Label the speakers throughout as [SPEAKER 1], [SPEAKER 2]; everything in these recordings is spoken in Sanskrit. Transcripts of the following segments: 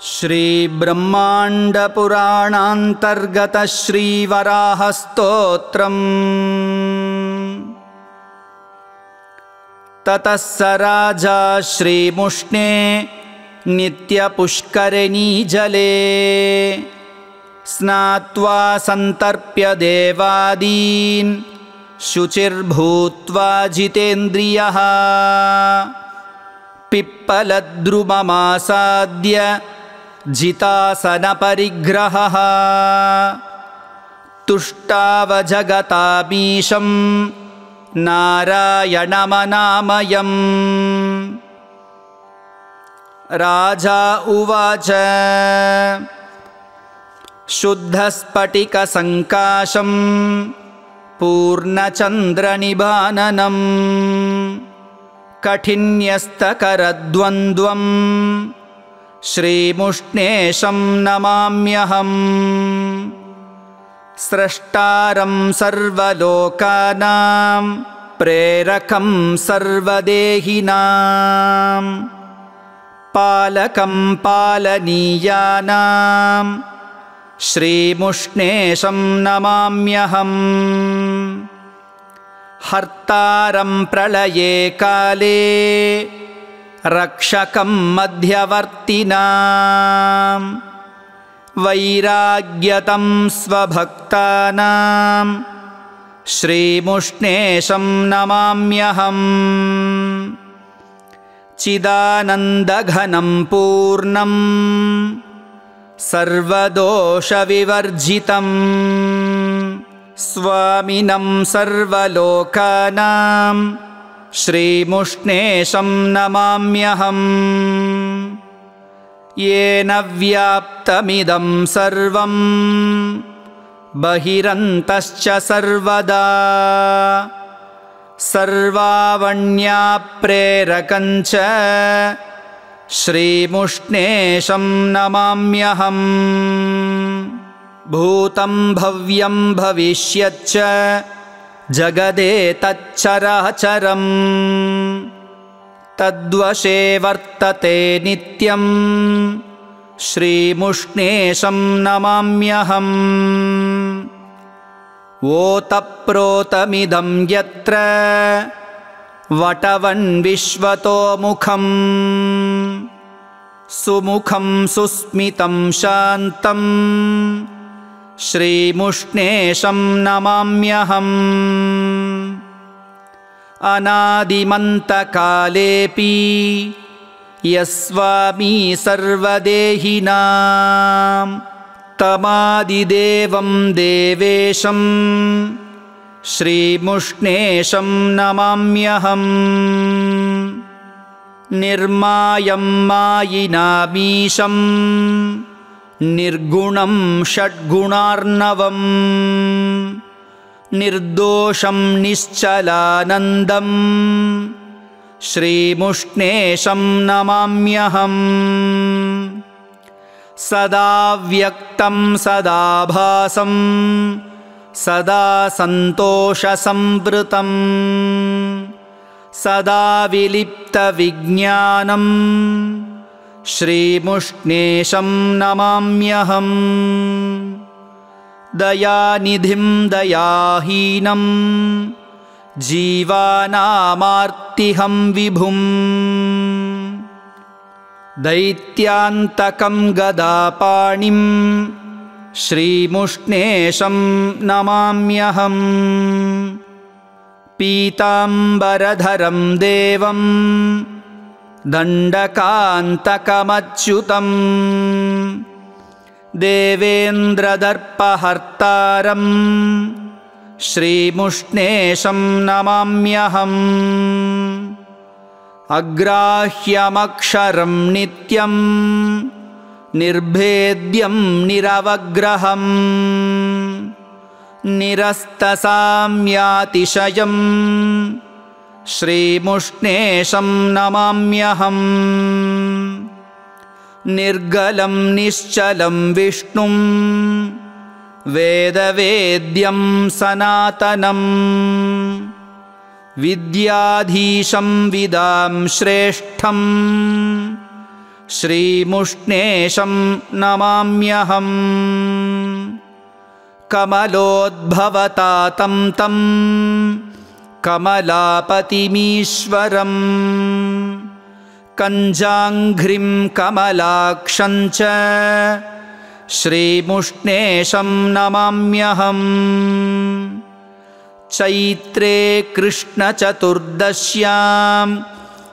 [SPEAKER 1] श्रीब्रह्माण्डपुराणान्तर्गत श्रीवराहस्तोत्रम्। ततः स राजा श्रीमुष्णे नित्यपुष्करिणीजले स्नात्वा सन्तर्प्य देवादीन् शुचिर्भूत्वा जितेन्द्रियः पिप्पलद्रुममासाद्य जितासनपरिग्रहः तुष्टावजगतामीशं नारायणमनामयम्। राजा उवाच शुद्धस्फटिकसङ्काशं पूर्णचन्द्रनिभाननं कठिन्यस्तकरद्वन्द्वं श्रीमुष्णेशं नमाम्यहम्। स्रष्टारं सर्वलोकानां प्रेरकं सर्वदेहिनां पालकं पालनीयानां श्रीमुष्णेशं नमाम्यहम्। हर्तारं प्रलये काले रक्षकं मध्यवर्तिनां वैराग्यतं स्वभक्तानां श्रीमुष्णेशं नमाम्यहम्। चिदानन्दघनं पूर्णं सर्वदोषविवर्जितं स्वामिनं सर्वलोकानां श्रीमुष्णेशं नमाम्यहम्। येन व्याप्तमिदं सर्वं बहिरन्तश्च सर्वदा सर्वावण्याप्रेरकञ्च श्रीमुष्णेशं नमाम्यहम्। भूतं भव्यं भविष्यच्च जगदेतच्चराचरं तद्वशे वर्तते नित्यं श्रीमुष्णेशं नमाम्यहम्। ओतप्रोतमिदं यत्र वटवन्विश्वतोमुखं सुमुखं सुस्मितं शान्तं श्रीमुष्णेशं नमाम्यहम्। अनादिमन्तकालेऽपि यस्वामी सर्वदेहिनां तमादिदेवं देवेशं श्रीमुष्णेशं नमाम्यहम्। निर्मायं मायिनामीशं निर्गुणं षड्गुणार्णवं निर्दोषं निश्चलानन्दं श्रीमुष्णेशं नमाम्यहम्। सदा व्यक्तं सदाभासं सदा सन्तोषसंवृतं सदा विलिप्तविज्ञानं श्रीमुष्णेशं नमाम्यहम्। दयानिधिं दयाहीनं जीवानामार्तिहं विभुं दैत्यान्तकं गदापाणिं श्रीमुष्णेशं नमाम्यहम्। पीताम्बरधरं देवं दण्डकान्तकमच्युतं देवेन्द्रदर्पहर्तारं श्रीमुष्णेशं नमाम्यहम्। अग्राह्यमक्षरं नित्यं निर्भेद्यं निरवग्रहं निरस्तसाम्यातिशयं श्रीमुष्णेशं नमाम्यहम्। निर्गलं निश्चलं विष्णुं वेदवेद्यं सनातनं विद्याधीशं विदां श्रेष्ठं श्रीमुष्णेशं नमाम्यहम्। कमलोद्भवतातं तं कमलापतिमीश्वरम् कञ्जाङ्घ्रिं कमलाक्षं च श्रीमुष्णेशं नमाम्यहम्। चैत्रे कृष्णचतुर्दश्यां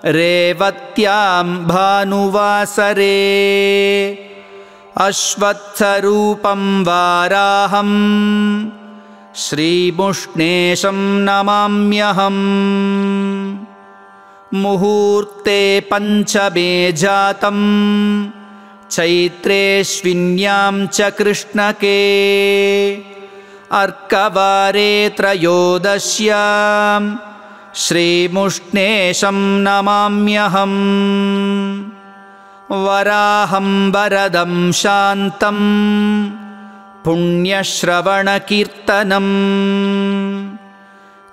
[SPEAKER 1] रेवत्यां भानुवासरे अश्वत्थरूपं वाराहं श्रीमुष्णेशं नमाम्यहम्। मुहूर्ते पञ्चमे जातं चैत्रेऽश्विन्यां च कृष्णके अर्कवारे त्रयोदश्यां श्रीमुष्णेशं नमाम्यहम्। वराहं वरदं शान्तं पुण्यश्रवणकीर्तनम्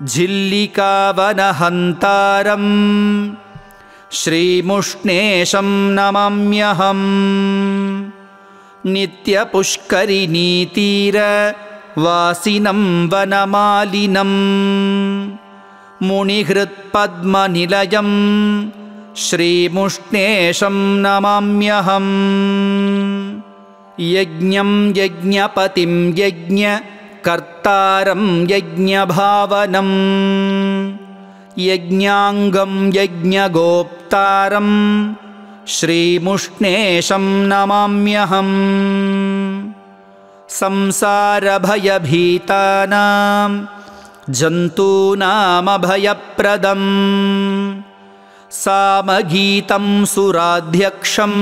[SPEAKER 1] झिल्लिकावनहन्तारं श्रीमुष्णेशं नमाम्यहम्। नित्यपुष्करिणीतीरवासिनं वनमालिनं मुनिहृत्पद्मनिलयं श्रीमुष्णेशं नमाम्यहम्। यज्ञं यज्ञपतिं यज्ञकर्तारं यज्ञभावनं यज्ञाङ्गं यज्ञगोप्तारं श्रीमुष्णेशं नमाम्यहम्। संसारभयभीतानां जन्तूनामभयप्रदं सामगीतं सुराध्यक्षं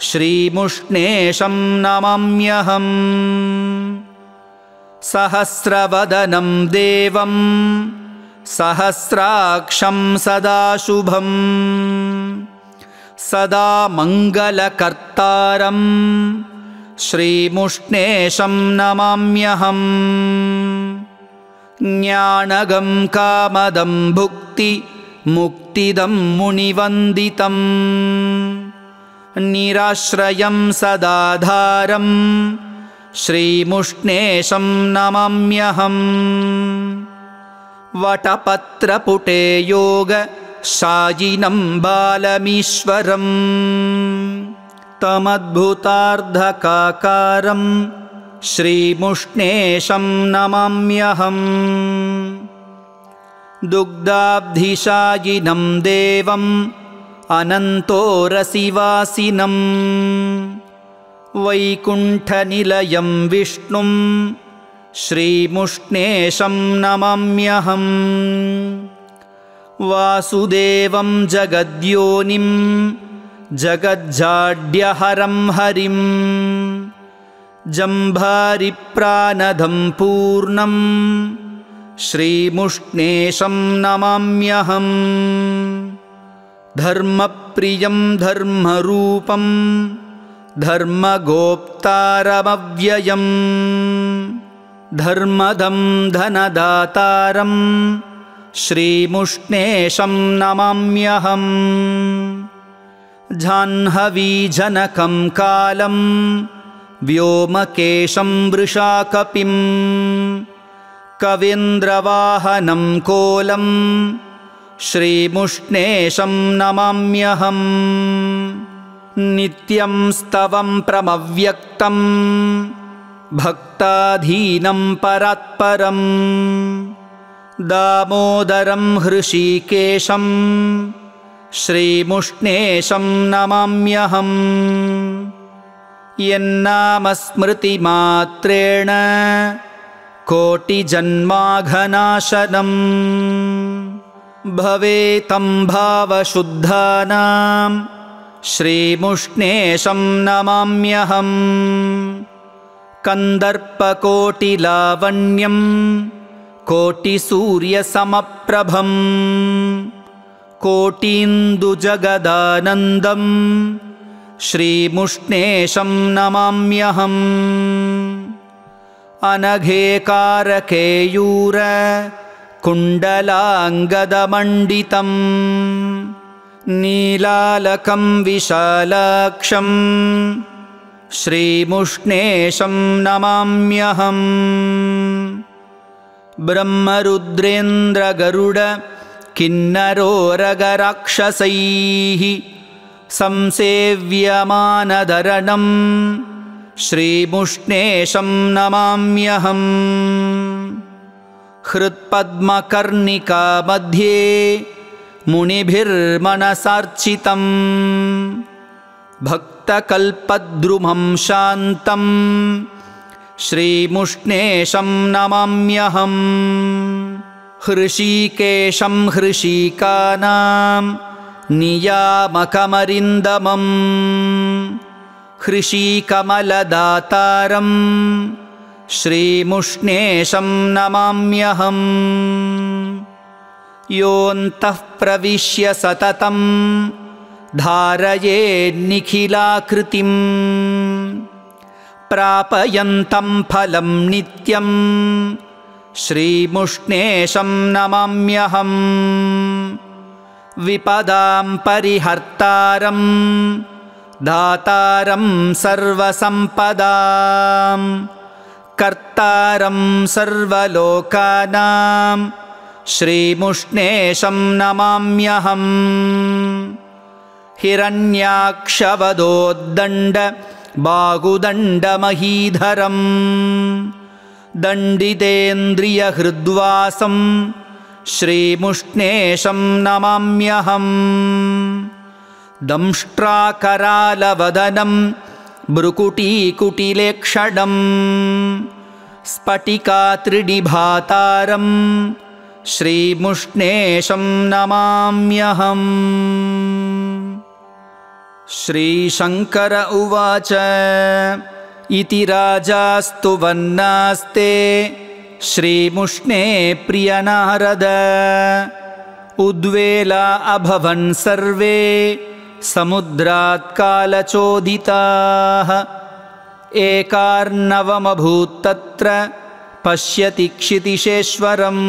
[SPEAKER 1] श्रीमुष्णेशं नमाम्यहम्। सहस्रवदनं देवं सहस्राक्षं सदाशुभं सदा मङ्गलकर्तारं श्रीमुष्णेशं नमाम्यहम्। ज्ञानगं कामदं भुक्तिमुक्तिदं मुनिवन्दितं निराश्रयं सदाधारं श्रीमुष्णेशं नमाम्यहम्। वटपत्रपुटे योगशायिनं बालमीश्वरं तमद्भुतार्धकाकारं श्रीमुष्णेशं नमाम्यहम्। दुग्धाब्धिशायिनं देवम् अनन्तोरसिवासिनं वैकुण्ठनिलयं विष्णुं श्रीमुष्णेशं नमाम्यहम्। वासुदेवं जगद्योनिं जगज्जाड्यहरं हरिं जम्भारिप्रानदं पूर्णं श्रीमुष्णेशं नमाम्यहम्। धर्मप्रियं धर्मरूपं धर्मगोप्तारमव्ययं धर्मदं धनदातारं श्रीमुष्णेशं नमाम्यहम्। जाह्नवीजनकं कालं व्योमकेशं वृषाकपिं कवीन्द्रवाहनं कोलं श्रीमुष्णेशं नमाम्यहम्। नित्यं स्तवं प्रमव्यक्तं भक्ताधीनं परात्परं दामोदरं हृषीकेशं श्रीमुष्णेशं नमाम्यहम्। यन्नामस्मृतिमात्रेण कोटिजन्माघनाशनं भवेतं भावशुद्धानां श्रीमुष्णेशं नमाम्यहम्। कन्दर्पकोटिलावण्यं कोटिसूर्यसमप्रभं कोटीन्दुजगदानन्दं श्रीमुष्णेशं नमाम्यहम्। अनघेकारकेयूर कुण्डलाङ्गदमण्डितं नीलालकं विशालाक्षं श्रीमुष्णेशं नमाम्यहम्। ब्रह्मरुद्रेन्द्रगरुड किन्नरोरगराक्षसैः संसेव्यमानधरणं श्रीमुष्णेशं नमाम्यहम्। हृत्पद्मकर्णिका मध्ये मुनिभिर्मनसार्चितं भक्तकल्पद्रुमं शान्तं श्रीमुष्णेशं नमाम्यहम्। हृषीकेशं हृषीकानां नियामकमरिन्दमं हृषीकमलदातारं श्रीमुष्णेशं नमाम्यहम्। योऽन्तः प्रविश्य सततं धारयेन्निखिलाकृतिं प्रापयन्तं फलं नित्यं श्रीमुष्णेशं नमाम्यहम्। विपदां परिहर्तारं दातारं सर्वसम्पदां कर्तारं सर्वलोकानां श्रीमुष्णेशं नमाम्यहम्। हिरण्याक्षवदोद्दण्ड बाहुदण्डमहीधरं दण्डितेन्द्रियहृद्वासं श्रीमुष्णेशं नमाम्यहम्। दंष्ट्राकरालवदनं भ्रुकुटीकुटिलेक्षणं स्फटिकात्रिडिभातारं श्रीमुष्णेशं नमाम्यहम्। श्रीशङ्कर उवाच इति राजास्तु वन्नास्ते श्रीमुष्णे प्रियनारद उद्वेला अभवन् सर्वे समुद्रात् कालचोदिताः एकार्णवमभूत्तत्र पश्यति क्षितिशेश्वरम्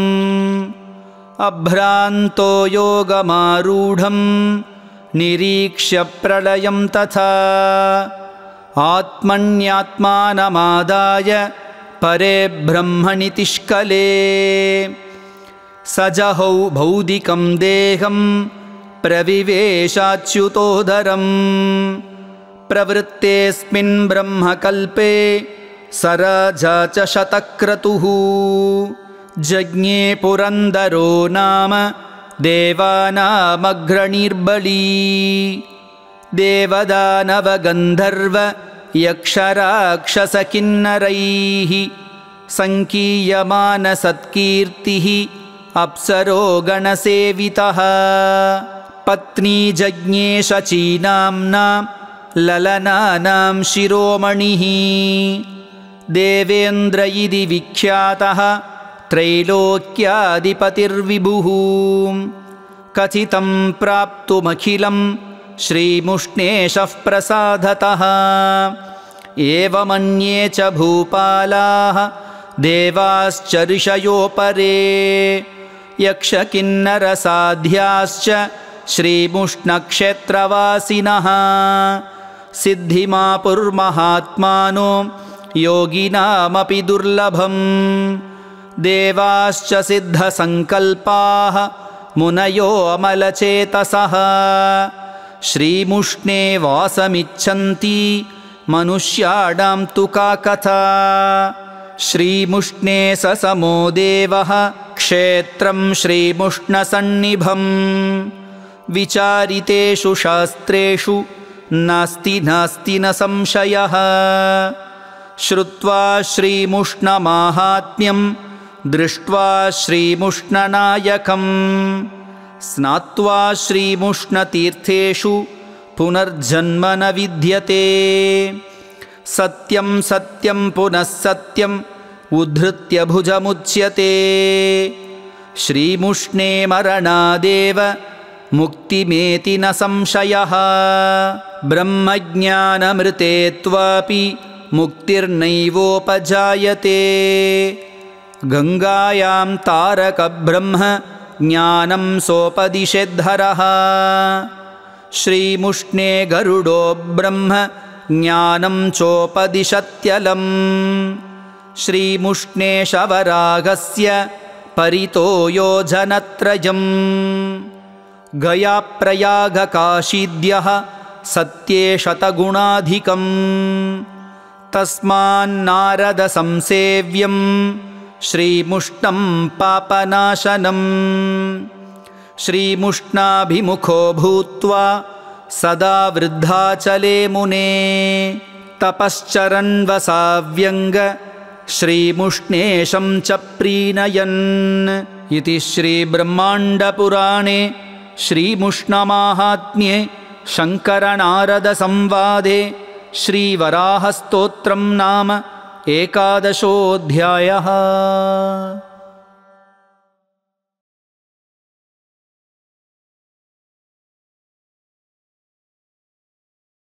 [SPEAKER 1] अभ्रान्तो योगमारूढं निरीक्ष्य प्रलयं तथा आत्मन्यात्मानमादाय परे ब्रह्मणि तिष्कले सजहौ भौदिकं देहं प्रविवेशाच्युतोदरं प्रवृत्तेऽस्मिन् ब्रह्मकल्पे सराजा च शतक्रतुः जज्ञे पुरन्दरो नाम देवानामग्रणीर्बली देवदानवगन्धर्व यक्षराक्षसकिन्नरैः सङ्कीयमानसत्कीर्तिः अप्सरो गणसेवितः पत्नी जज्ञे शचीनाम्ना ललनानां शिरोमणिः देवेन्द्र इति विख्यातः त्रैलोक्याधिपतिर्विभुः कथितं प्राप्तुमखिलं श्रीमुष्णेशः प्रसादतः एवमन्ये च भूपालाः देवाश्च ऋषयो परे यक्षकिन्नरसाध्याश्च श्रीमुष्णक्षेत्रवासिनः सिद्धिमापुर्महात्मानो योगिनामपि दुर्लभम् देवाश्च सिद्धसङ्कल्पाः मुनयो अमलचेतसः श्रीमुष्णे वासमिच्छन्ति मनुष्याणां तु का कथा श्रीमुष्णे ससमो देवः क्षेत्रं श्रीमुष्णसन्निभम् विचारितेषु शास्त्रेषु नास्ति न संशयः श्रुत्वा श्रीमुष्णमाहात्म्यं दृष्ट्वा श्रीमुष्णनायकं स्नात्वा श्रीमुष्णतीर्थेषु पुनर्जन्म न विद्यते सत्यं सत्यं पुनः सत्यम् उद्धृत्य भुजमुच्यते श्रीमुष्णे मरणादेव मुक्तिमेति न संशयः ब्रह्मज्ञानमृते त्वापि मुक्तिर्नैवोपजायते गंगायां तारकब्रह्म ज्ञानं सोपदिशेद्धरः श्रीमुष्णे गरुडो ब्रह्म ज्ञानं चोपदिशत्यलं श्रीमुष्णे शवरागस्य परितो योजनत्रयं गयाप्रयागकाशीद्यः सत्ये शतगुणाधिकं तस्मान्नारदसंसेव्यं श्रीमुष्णं पापनाशनं श्रीमुष्णाभिमुखो भूत्वा सदा वृद्धाचले मुने तपश्चरन् वसाव्यङ्ग श्रीमुष्णेशं च प्रीणयन् इति श्रीब्रह्माण्डपुराणे श्रीमुष्णमाहात्म्ये शङ्करनारदसंवादे श्रीवराहस्तोत्रं नाम 11 अध्यायः।